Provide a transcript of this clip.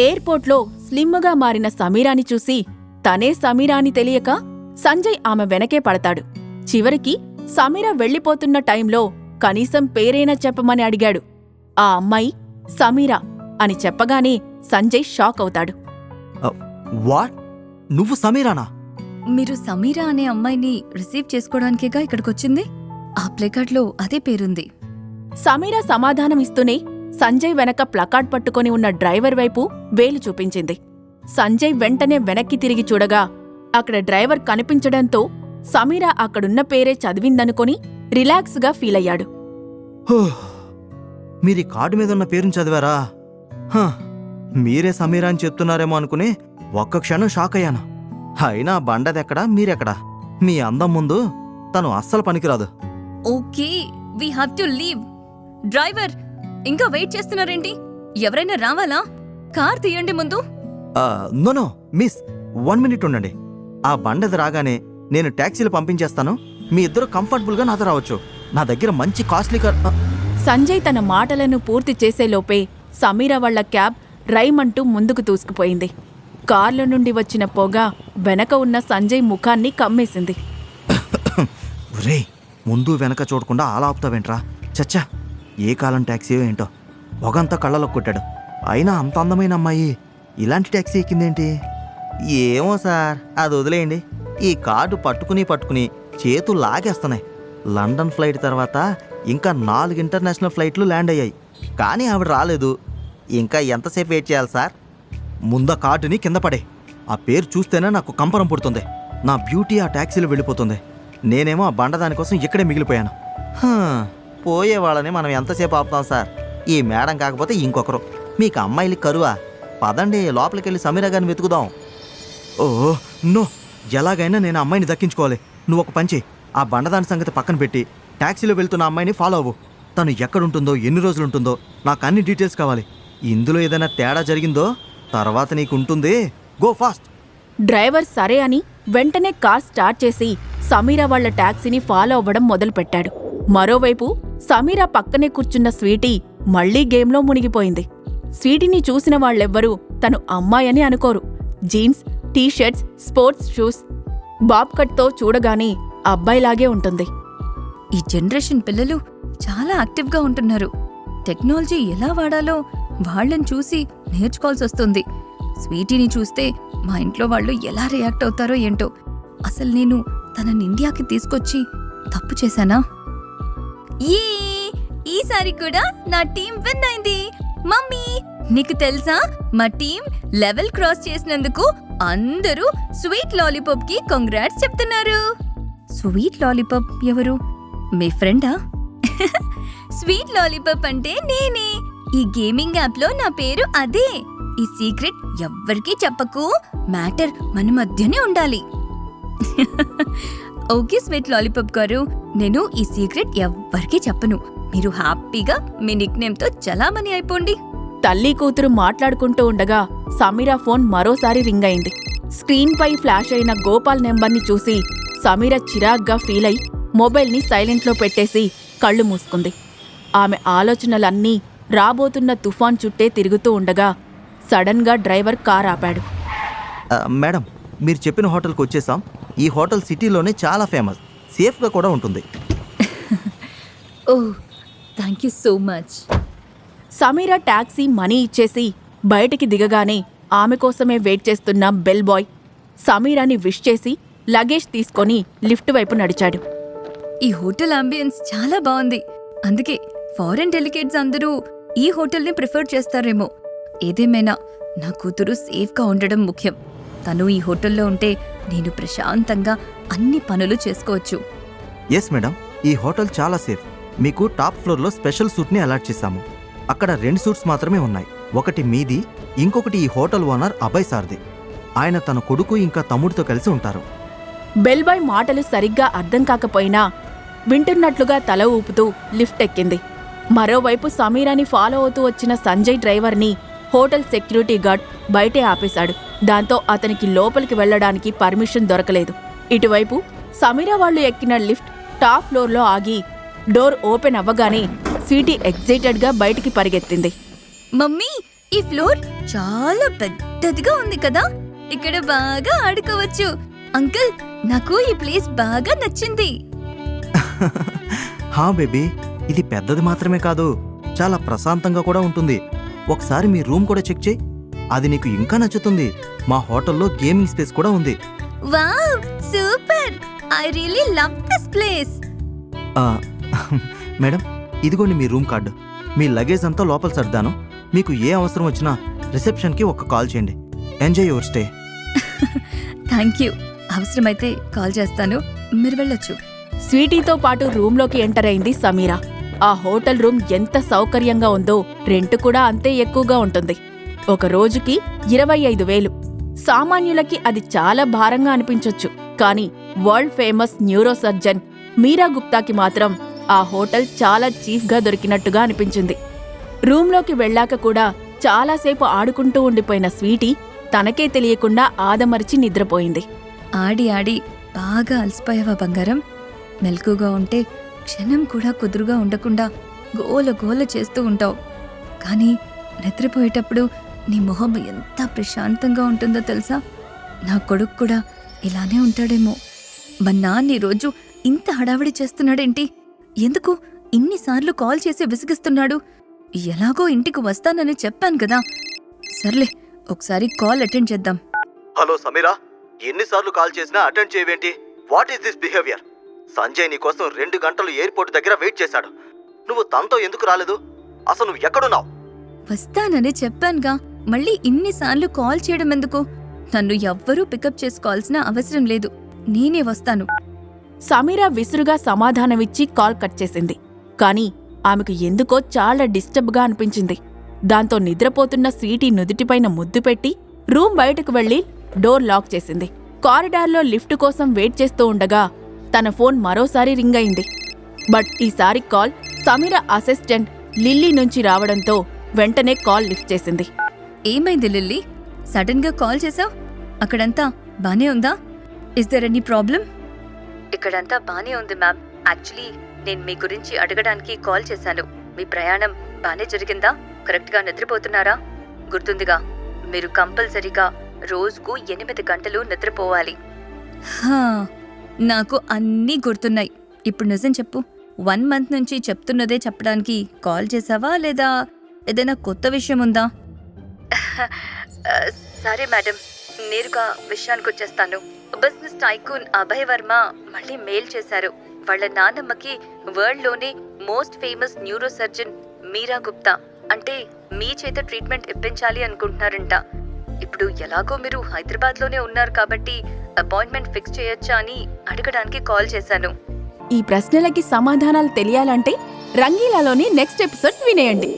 ఎయిర్పోర్ట్లో స్లిమ్ముగా మారిన సమీరాని చూసి తనే సమీరాని తెలియక సంజయ్ ఆమె వెనకే పడతాడు. చివరికి సమీర వెళ్ళిపోతున్న టైంలో కనీసం పేరైనా చెప్పమని అడిగాడు. ఆ అమ్మాయి సమీర అని చెప్పగానే సంజయ్ షాక్ అవుతాడు. వాట్? నువ్వు సమీరానా? మీరు సమీరా అనే అమ్మాయిని రిసీవ్ చేసుకోవడానికేగా ఇక్కడికొచ్చింది? ఆ ప్లేకార్డ్లో అదే పేరుంది. సమీర సమాధానమిస్తూనే సంజయ్ వెనక ప్లకార్డ్ పట్టుకొని ఉన్న డ్రైవర్ వైపు వేలు చూపించింది. సంజయ్ వెంటనే వెనక్కి తిరిగి చూడగా అక్కడ డ్రైవర్ కనిపించడంతో సమీర అక్కడున్న పేరే చదివిందనుకొని రిలాక్స్గా ఫీలయ్యాడు. మీరీ కార్డు మీదున్న పేరుని చదివారా? మీరే సమీరా అని చెప్తున్నారేమో అనుకుని ఒక్క క్షణం షాక్ అయ్యాను. అయినా బండదెక్కడా మీరెక్కడా? మీ అందం ముందు తను అస్సలు పనికిరాదు. Okay, we have to leave. Driver, ఇంకా వెయిట్ చేస్తున్నారేంటి? ఎవరైనా రావాలా? కార్ తీయండి ముందు. నో మిస్, 1 minute ఉండండి. ఆ బండది రాగానే నేను ట్యాక్సీలు పంపించేస్తాను. మీ ఇద్దరు కంఫర్టబుల్గా నాతో రావచ్చు. నా దగ్గర మంచి కాస్ట్లీ కార్. సంజయ్ తన మాటలను పూర్తి చేసేలోపే సమీర వాళ్ల క్యాబ్ రైమంటూ ముందుకు దూసుకుపోయింది. కార్ల నుండి వచ్చిన పొగ వెనక ఉన్న సంజయ్ ముఖాన్ని కమ్మేసింది. రే, ముందు వెనక చూడకుండా అలా ఆపుతావేంట్రా? చచ్చా, ఏ కాలం ట్యాక్సీయో ఏంటో పొగంతా కళ్ళలో కొట్టాడు. అయినా అంత అందమైన అమ్మాయి ఇలాంటి ట్యాక్సీ ఎక్కిందేంటి? ఏమో సార్, అది వదిలేయండి. ఈ కార్డు పట్టుకుని చేతులు లాగేస్తున్నాయి. లండన్ ఫ్లైట్ తర్వాత ఇంకా 4 ఇంటర్నేషనల్ ఫ్లైట్లు ల్యాండ్ అయ్యాయి, కానీ ఆవిడ రాలేదు. ఇంకా ఎంతసేపు వెయిట్ చేయాలి సార్? ముందు కార్డుని కింద పడే. ఆ పేరు చూస్తేనే నాకు కంపరం పుడుతుంది. నా బ్యూటీ ఆ ట్యాక్సీలో వెళ్ళిపోతుంది. నేనేమో ఆ బండ దానికోసం ఇక్కడే మిగిలిపోయాను. పోయే వాళ్ళని మనం ఎంతసేపు ఆపుతాం సార్? ఈ మేడం కాకపోతే ఇంకొకరు. మీకు అమ్మాయిలు కరువా? పదండి, లోపలికెళ్ళి సమీరా గారిని వెతుకుదాం. ఓ నో, ఎలాగైనా నేను అమ్మాయిని దక్కించుకోవాలి. నువ్వు ఒక పంచి, ఆ బండదాని సంగతి పక్కన పెట్టి ట్యాక్సీలో వెళ్తున్న అమ్మాయిని ఫాలో అవ్వు. తను ఎక్కడుంటుందో, ఎన్ని రోజులుంటుందో నాకు అన్ని డీటెయిల్స్ కావాలి. ఇందులో ఏదైనా తేడా జరిగిందో తర్వాత నీకుంటుంది. Go fast. డ్రైవర్ సరే అని వెంటనే కార్ స్టార్ట్ చేసి సమీర వాళ్ల టాక్సీని ఫాలో అవ్వడం మొదలుపెట్టాడు. మరోవైపు సమీర పక్కనే కూర్చున్న స్వీటీ మళ్లీ గేమ్లో మునిగిపోయింది. స్వీటీని చూసిన వాళ్లెవ్వరూ తను అమ్మాయని అనుకోరు. Jeans, T-shirts, sports shoes, bob కట్తో చూడగానే అబ్బాయిలాగే ఉంటుంది. ఈ జనరేషన్ పిల్లలు చాలా యాక్టివ్గా ఉంటున్నారు. టెక్నాలజీ ఎలా వాడాలో వాళ్ళని చూసి నేర్చుకోవాల్సొస్తుంది. స్వీటీని చూస్తే మా ఇంట్లో వాళ్ళు ఎలా రియాక్ట్ అవుతారో ఏంటో. అసలు నేను తనని ఇండియాకి తీసుకొచ్చి తప్పు చేశానా? ఈసారి కూడా నా టీం విన్ అయింది. మమ్మీ, నీకు తెలుసా, మా టీం లెవెల్ క్రాస్ చేసినందుకు అందరూ స్వీట్ లాలీపాప్ కి కంగ్రాట్స్ చెప్తున్నారు. స్వీట్ లాలీపాప్ ఎవరు? మీ ఫ్రెండా? స్వీట్ లాలీపాప్ అంటే నేనే. ఈ గేమింగ్ యాప్ లో నా పేరు అదే. ఈ సీక్రెట్ ఎవ్వరికీ చెప్పకు. మ్యాటర్ మన మధ్యనే ఉండాలి. ఓకే స్వీట్ లాలీపాప్ గారు, నేను ఈ సీక్రెట్ ఎవ్వరికీ చెప్పను. మీరు హ్యాపీగా మీ నిక్ నేమ్ తో చలామణి అయిపోండి. తల్లి కూతురు మాట్లాడుకుంటూ ఉండగా సమీర ఫోన్ మరోసారి రింగ్ అయింది. స్క్రీన్పై ఫ్లాష్ అయిన గోపాల్ నెంబర్ని చూసి సమీర చిరాగ్గా ఫీలై మొబైల్ని సైలెంట్లో పెట్టేసి కళ్ళు మూసుకుంది. ఆమె ఆలోచనలన్నీ రాబోతున్న తుఫాన్ చుట్టే తిరుగుతూ ఉండగా సడన్గా డ్రైవర్ కార్ ఆపాడు. మేడం, మీరు చెప్పిన హోటల్కి వచ్చేసాం. ఈ హోటల్ సిటీలోనే చాలా ఫేమస్, సేఫ్గా కూడా ఉంటుంది. Oh, thank you so much. Samira taxi money ఇచ్చేసి బయటికి దిగగానే ఆమె కోసమే వెయిట్ చేస్తున్న బెల్ బాయ్ సమీరాని విష్ చేసి లగేజ్ తీసుకొని లిఫ్ట్ వైపు నడిచాడు. ఈ హోటల్ అంబియన్స్ చాలా బాగుంది. అందుకే ఫారెన్ డెలికేట్స్ అందరూ ఈ హోటల్ని ప్రిఫర్ చేస్తారేమో. ఏదేమైనా నా కూతురు సేఫ్గా ఉండడం ముఖ్యం. తను ఈ హోటల్లో ఉంటే నేను ప్రశాంతంగా అన్ని పనులు చేసుకోవచ్చు. ఎస్ మేడం, ఈ హోటల్ చాలా సేఫ్. మీకు టాప్ ఫ్లోర్లో స్పెషల్ సూట్ని అలాట్ చేశాము. అక్కడ 2 సూట్స్ మాత్రమే ఉన్నాయి. ఒకటి మీది, ఇంకొకటి ఈ హోటల్ ఓనర్ అభయ్ సార్ది. ఆయన తన కొడుకు ఇంకా తమ్ముడితో కలిసి ఉంటారు. బెల్ బాయ్ మాటలు సరిగ్గా అర్థం కాకపోయినా వింటున్నట్లుగా తల ఊపుతూ లిఫ్ట్ ఎక్కింది. మరోవైపు సమీరాని ఫాలో అవుతూ వచ్చిన సంజయ్ డ్రైవర్ని హోటల్ సెక్యూరిటీ గార్డ్ బయటే ఆపేశాడు. దాంతో అతనికి లోపలికి వెళ్లడానికి పర్మిషన్ దొరకలేదు. ఇటువైపు సమీరా వాళ్లు ఎక్కిన లిఫ్ట్ టాప్ ఫ్లోర్లో ఆగి డోర్ ఓపెన్ అవ్వగానే స్వీటీ ఎగ్జైటెడ్గా బయటికి పరిగెత్తింది. మమ్మీ, ఈ ఫ్లోర్ చాలా పెద్దదిగా ఉంది కదా, ఇక్కడ బాగా ఆడుకోవచ్చు. అంకుల్, నాకు ఈ ప్లేస్ బాగా నచ్చింది. హా బేబీ, ఇది పెద్దది మాత్రమే కాదు, చాలా ప్రశాంతంగా కూడా ఉంటుంది. ఒకసారి మీ రూమ్ కూడా చెక్ చేయి, అది నీకు ఇంకా నచ్చుతుంది. మా హోటల్లో గేమింగ్ స్పేస్ కూడా ఉంది. Wow, super! I really love this place. ఆ, మేడం, ఇదిగోండి మీ రూమ్ కార్డు. మీ లగేజ్ అంతా లోపల సర్దాను. మీకు ఏ అవసరం వచ్చినా రిసెప్షన్కి ఒక కాల్ చేయండి. Enjoy your stay. Thank you. అవసరమైతే కాల్ చేస్తాను, మీరు వెళ్ళొచ్చు. స్వీటీతో పాటు రూంలోకి ఎంటర్ అయింది సమీరా. ఆ హోటల్ రూమ్ ఎంత సౌకర్యంగా ఉందో రెంట్ కూడా అంతే ఎక్కువగా ఉంటుంది. ఒక రోజుకి 25,000. సామాన్యులకి అది చాలా భారంగా అనిపించొచ్చు, కానీ వరల్డ్ ఫేమస్ న్యూరో సర్జన్ మీరా గుప్తాకి మాత్రం ఆ హోటల్ చాలా చీఫ్గా దొరికినట్టుగా అనిపించింది. రూంలోకి వెళ్ళాక కూడా చాలాసేపు ఆడుకుంటూ ఉండిపోయిన స్వీటీ తనకే తెలియకుండా ఆదమరిచి నిద్రపోయింది. ఆడి ఆడి బాగా అలసిపోయావా బంగారం? మెలకుగా ఉంటే క్షణం కూడా కుదురుగా ఉండకుండా గోల గోల చేస్తూ ఉంటావు. కానీ నిద్రపోయేటప్పుడు నీ మొహం ఎంత ప్రశాంతంగా ఉంటుందో తెలుసా? నా కొడుకు కూడా ఇలానే ఉంటాడేమో. మా నాన్న ఈరోజు ఇంత హడావిడి చేస్తున్నాడేంటి? ఎందుకు ఇన్నిసార్లు కాల్ చేసి విసిగిస్తున్నాడు? ఎలాగో ఇంటికి వస్తానని చెప్పాను కదా. సర్లే, ఒకసారి కాల్ అటెండ్ చేద్దాం. హలో సమీరా, ఎన్నిసార్లు కాల్ చేసినా అటెండ్ చేయవేంటి? What is this behaviour? Sanjay నీ కోసం 2 గంటలు ఎయిర్పోర్ట్ దగ్గర వెయిట్ చేశాడు. నువ్వు తనతో ఎందుకు రాలేదు? అసలు నువ్వు ఎక్కడున్నావు? వస్తానని చెప్పానుగా, మళ్ళీ ఇన్నిసార్లు కాల్ చేయడం ఎందుకు? నన్ను ఎవ్వరూ పికప్ చేసుకోవాల్సిన అవసరం లేదు, నేనే వస్తాను. సమీరా విసురుగా సమాధానమిచ్చి కాల్ కట్ చేసింది. కాని ఆమెకు ఎందుకో చాలా డిస్టర్బ్గా అనిపించింది. దాంతో నిద్రపోతున్న స్వీటీ నుదుటిపైన ముద్దు పెట్టి రూమ్ బయటకు వెళ్లి డోర్ లాక్ చేసింది. కారిడార్లో లిఫ్ట్ కోసం వెయిట్ చేస్తూ ఉండగా తన ఫోన్ మరోసారి రింగ్ అయింది. బట్ ఈసారి కాల్ సమీరా అసిస్టెంట్ లిల్లీ నుంచి రావడంతో వెంటనే కాల్ లిఫ్ట్ చేసింది. ఏమైంది లిల్లీ? సడన్ గా కాల్ చేసావ్? అక్కడంతా బానే ఉందా? Is there any problem? ఇక్కడంతా బానే ఉంది మ్యామ్. యాక్చువల్లీ నేను మీ గురించి అడగడానికి కాల్ చేశాను. మీ ప్రయాణం బానే జరిగిందా? కరెక్ట్గా నిద్రపోతున్నారా? గుర్తుందిగా, మీరు కంపల్సరీగా రోజుకు 8 గంటలు నిద్రపోవాలి. నాకు అన్నీ గుర్తున్నాయి. ఇప్పుడు నిజం చెప్పు, 1 మంత్ నుంచి చెప్తున్నదే చెప్పడానికి కాల్ చేసావా, లేదా ఏదైనా కొత్త విషయం ఉందా? సరే మేడం, నేరుగా విషయానికి వచ్చేస్తాను. బిజినెస్ టైకూన్ అభయ్ వర్మ మళ్ళీ మెయిల్ చేశారు. వాళ్ళ నాన్నమ్మకి వరల్డ్లోనే మోస్ట్ ఫేమస్ న్యూరో సర్జన్ మీరా గుప్తా అంటే మీ చేత ట్రీట్మెంట్ ఇప్పించాలి అనుకుంటున్నారంట. ఇప్పుడు ఎలాగో మీరు హైదరాబాద్లోనే ఉన్నారు కాబట్టి అపాయింట్మెంట్ ఫిక్స్ చేయొచ్చా అని అడగడానికి కాల్ చేశాను. ఈ ప్రశ్నలకి సమాధానాలు తెలియాలంటే రంగీలాలోని నెక్స్ట్ ఎపిసోడ్స్ వినేయండి.